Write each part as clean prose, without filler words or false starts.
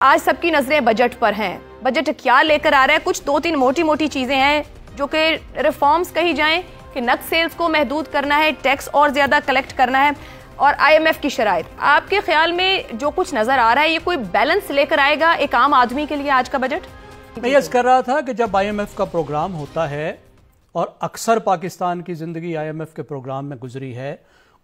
آج سب کی نظریں بجٹ پر ہیں. بجٹ کیا لے کر آ رہا ہے؟ کچھ دو تین موٹی موٹی چیزیں ہیں جو کہ ریفارمز کہی جائیں کہ نقد سیلز کو محدود کرنا ہے, ٹیکس اور زیادہ کلیکٹ کرنا ہے, اور IMF کی شرائط. آپ کے خیال میں جو کچھ نظر آ رہا ہے یہ کوئی بیلنس لے کر آئے گا ایک عام آدمی کے لیے آج کا بجٹ؟ میں یہ کر رہا تھا کہ جب IMF کا پروگرام ہوتا ہے, اور اکثر پاکستان کی زندگی IMF کے پروگرام میں گزری ہے,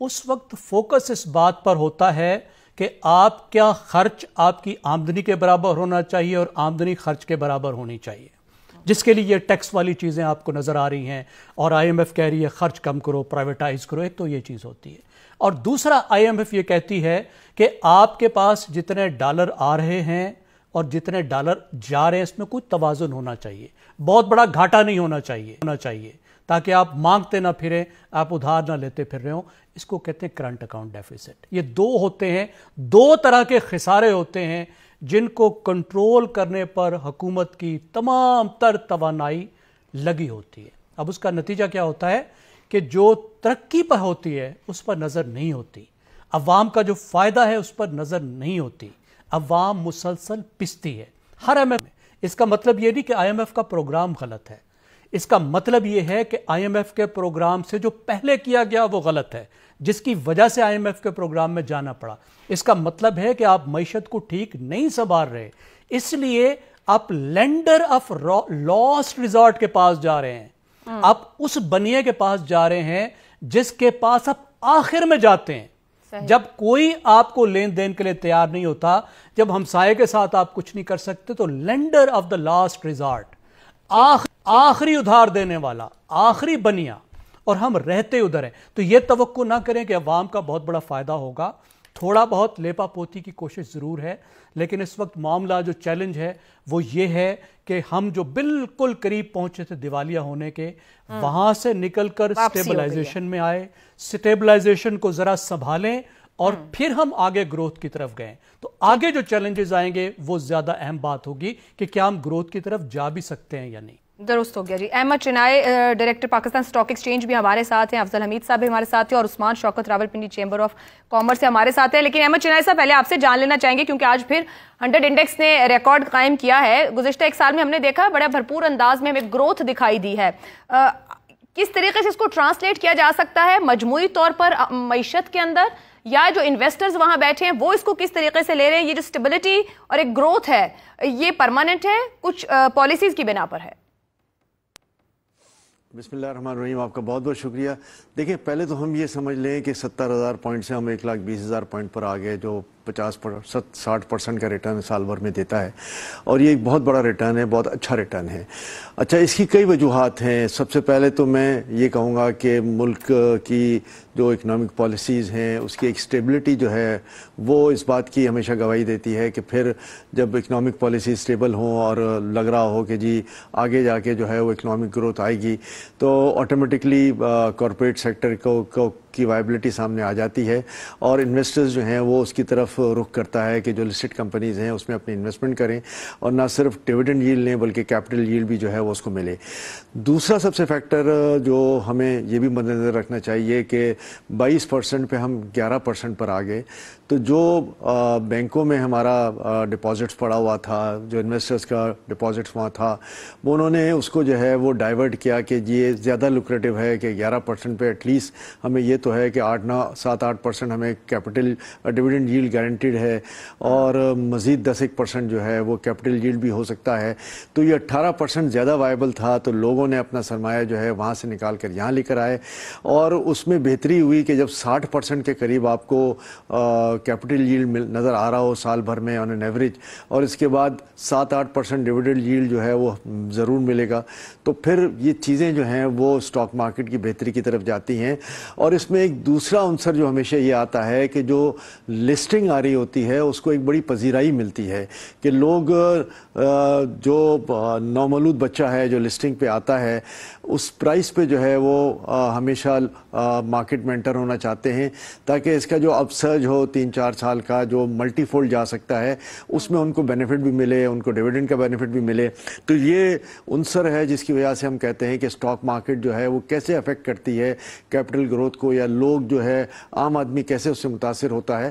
اس وقت فوکس اس بات پر ہوتا ہے کہ آپ کیا خرچ آپ کی آمدنی کے برابر ہونا چاہیے اور آمدنی خرچ کے برابر ہونی چاہیے, جس کے لیے یہ ٹیکس والی چیزیں آپ کو نظر آ رہی ہیں, اور IMF کہہ رہی ہے خرچ کم کرو, پرائیویٹائز کرو. ایک تو یہ چیز ہوتی ہے, اور دوسرا IMF یہ کہتی ہے کہ آپ کے پاس جتنے ڈالر آ رہے ہیں اور جتنے ڈالر جا رہے ہیں اس میں کوئی توازن ہونا چاہیے, بہت بڑا گھاٹا نہیں ہونا چاہیے تاکہ آپ مانگتے نہ پھریں, آپ ادھار نہ لیتے پھر رہے ہوں. اس کو کہتے ہیں کرنٹ اکاؤنٹ ڈیفیسٹ. یہ دو ہوتے ہیں, دو طرح کے خسارے ہوتے ہیں جن کو کنٹرول کرنے پر حکومت کی تمام تر توانائی لگی ہوتی ہے. اب اس کا نتیجہ کیا ہوتا ہے کہ جو ترقی پر ہوتی ہے اس پر نظر نہیں ہوتی, عوام کا جو فائدہ ہے اس پر نظر نہیں ہوتی, عوام مسلسل پستی ہے ہر IMF میں. اس کا مطلب یہ نہیں کہ IMF کا پروگرام غلط ہے, اس کا مطلب یہ ہے کہ IMF کے پروگرام سے جو پہلے کیا گیا وہ غلط ہے, جس کی وجہ سے IMF کے پروگرام میں جانا پڑا. اس کا مطلب ہے کہ آپ معیشت کو ٹھیک نہیں سنبھال رہے, اس لیے آپ لینڈر آف لاسٹ ریزارٹ کے پاس جا رہے ہیں, آپ اس بنیے کے پاس جا رہے ہیں جس کے پاس آپ آخر میں جاتے ہیں جب کوئی آپ کو لین دین کے لیے تیار نہیں ہوتا, جب ہمسائے کے ساتھ آپ کچھ نہیں کر سکتے, تو lander of the last resort, آخری ادھار دینے والا, آخری بنیا, اور ہم رہتے ادھر ہیں. تو یہ توقع نہ کریں کہ عوام کا بہت بڑا فائدہ ہوگا. تھوڑا بہت لیپا پوتی کی کوشش ضرور ہے, لیکن اس وقت معاملہ جو چیلنج ہے وہ یہ ہے کہ ہم جو بالکل قریب پہنچے تھے دیوالیہ ہونے کے, وہاں سے نکل کر سٹیبلائزیشن میں آئے, سٹیبلائزیشن کو ذرا سنبھالیں اور پھر ہم آگے گروتھ کی طرف گئے. تو آگے جو چیلنجز آئیں گے وہ زیادہ اہم بات ہوگی کہ کیا ہم گروتھ کی طرف جا بھی سکتے ہیں یا نہیں. درست ہو گیا جی. Ahmed Chinoy director Pakistan stock exchange بھی ہمارے ساتھ ہیں, افضل حمید صاحب بھی ہمارے ساتھ ہیں, اور عثمان شوکت راولپنڈی چیمبر آف کامرس سے ہمارے ساتھ ہیں. لیکن احمد چنائے صاحب پہلے آپ سے جان لینا چاہیں گے کیونکہ آج پھر 100 انڈیکس نے ریکارڈ قائم کیا ہے. گزشتہ ایک سال میں ہم نے دیکھا بڑا بھرپور انداز میں ہمیں گروتھ دکھائی دی ہے. کس طریقے سے اس کو ٹرانسلیٹ کیا جا سکتا ہے مجموعی طور پر معیشت کے اندر, یا جو انویسٹرز وہاں بیٹھے ہیں وہ اس کو کس طریقے سے لے رہے ہیں؟ یہ جو اسٹیبلٹی اور ایک گروتھ ہے یہ پرماننٹ ہے, کچھ پالیسیز کی بنا پر ہے؟ بسم اللہ الرحمن الرحیم. آپ کا بہت بہت شکریہ. دیکھیں, پہلے تو ہم یہ سمجھ لیں کہ 70,000 پوائنٹ سے ہم 1,20,000 پوائنٹ پر آ گئے, جو 50-60% کا ریٹرن سال بھر میں دیتا ہے, اور یہ ایک بہت بڑا ریٹرن ہے, بہت اچھا ریٹرن ہے. اچھا, اس کی کئی وجوہات ہیں. سب سے پہلے تو میں یہ کہوں گا کہ ملک کی جو اکنامک پالیسیز ہیں اس کی ایک سٹیبلٹی جو ہے وہ اس بات کی ہمیشہ گواہی دیتی ہے کہ پھر جب اکنامک پالیسیز سٹیبل ہوں اور لگ رہا ہو کہ جی آگے جا کے جو ہے وہ اکنامک گروتھ آئے گی, تو آٹومیٹکلی کارپوریٹ سیکٹر کی وائبلٹی سامنے آ جاتی ہے, اور انویسٹرز جو ہیں وہ اس کی طرف رخ کرتا ہے کہ جو لسٹڈ کمپنیز ہیں اس میں اپنی انویسٹمنٹ کریں, اور نہ صرف ڈیویڈنڈ ییلڈ لیں بلکہ کیپٹل ییلڈ بھی جو ہے وہ اس کو ملے. دوسرا سب سے فیکٹر جو ہمیں یہ بھی مد نظر رکھنا چاہیے کہ 22% پہ ہم 11% پر آ گئے, تو جو بینکوں میں ہمارا ڈپازٹس پڑا ہوا تھا, جو انویسٹرز کا ڈپازٹس وہاں تھا, وہ انہوں نے اس کو جو ہے وہ ڈائیورٹ کیا کہ یہ زیادہ لوکریٹو ہے کہ 11% پہ ایٹ لیسٹ ہمیں یہ تو ہے کہ 7-8% ہمیں کیپٹل ڈیویڈنڈ ییلڈ گارنٹیڈ ہے, اور مزید 10% جو ہے وہ کیپٹل ییلڈ بھی ہو سکتا ہے. تو یہ 18% زیادہ وائبل تھا, تو لوگوں نے اپنا سرمایہ جو ہے وہاں سے نکال کر یہاں لے کر آئے, اور اس میں بہتری ہوئی کہ جب 60% کے قریب آپ کو کیپٹل ییلڈ نظر آ رہا ہو سال بھر میں آن این ایوریج, اور اس کے بعد 7-8% ڈیویڈنڈ ییلڈ جو ہے وہ ضرور ملے گا, تو پھر یہ چیزیں جو ہیں وہ اسٹاک مارکیٹ کی بہتری کی طرف جاتی ہیں. اور اس میں ایک دوسرا عنصر جو ہمیشہ یہ آتا ہے کہ جو لسٹنگ آ رہی ہوتی ہے اس کو ایک بڑی پذیرائی ملتی ہے کہ لوگ جو نومولود بچہ ہے جو لسٹنگ پہ آتا ہے اس پرائس پہ جو ہے وہ ہمیشہ مارکیٹ میں انٹر ہونا چاہتے ہیں, تاکہ اس کا جو اپ سرج ہو 3-4 سال کا جو ملٹی فولڈ جا سکتا ہے, اس میں ان کو بینیفٹ بھی ملے, ان کو ڈیویڈنڈ کا بینیفٹ بھی ملے. تو یہ عنصر ہے جس کی وجہ سے ہم کہتے ہیں کہ اسٹاک مارکیٹ جو ہے وہ کیسے افیکٹ کرتی ہے کیپٹل گروتھ کو, یا لوگ جو ہے عام آدمی کیسے اس سے متاثر ہوتا ہے.